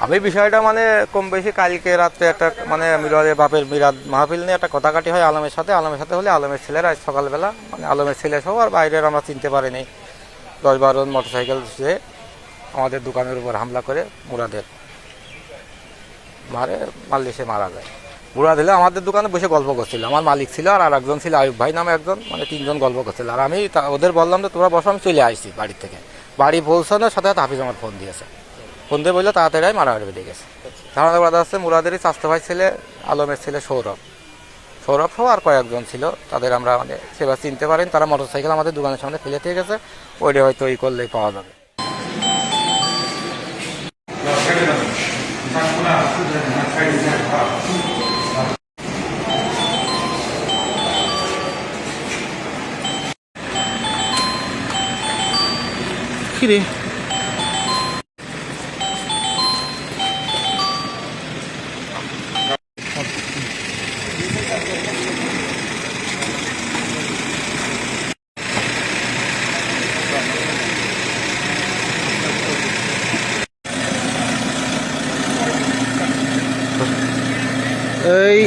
আমি বিষয়টা মানে কম বেশি কালকে রাত্রে একটা মানে মিরাজের বাপের মিরাদ মাহফিল নিয়ে একটা কথাকাটি হয় আলমের সাথে হলে আলমের ছেলেরা আজ সকালবেলা মানে আলমের ছেলে সহ আর বাইরের আমরা চিনতে পারিনি 10-12 জন মোটরসাইকেল সে আমাদের দোকানের উপর হামলা করে মুরাদের মারলে সে মারা যায়। বুড়া দিলে আমাদের দোকানে বসে গল্প করছিল, আমার মালিক ছিল আর একজন ছিল আয়ুব ভাই নামে একজন, মানে 3 জন গল্প করছিল। আর আমি ওদের বললাম যে তোমরা বসো, আমি চলে আসছি বাড়ির থেকে। বাড়ি পৌঁছানোর সাথে সাথে হাফিজ আমার ফোন দিয়েছে, ফোন দিয়ে বললো তাড়াতাড়ি মারামারি বেরিয়ে গেছে। ধারণা করা যাচ্ছে মুরাদেরই স্বাস্থ্য ভাই ছেলে আলমের ছেলে সৌরভ সহ আর কয়েকজন ছিল, তাদের আমরা মানে সেবার চিনতে পারেন। তারা মোটরসাইকেল আমাদের দোকানের সামনে ফেলে দিয়ে গেছে, ওইটা হয়তো এই করলেই পাওয়া যাবে। কিরে এই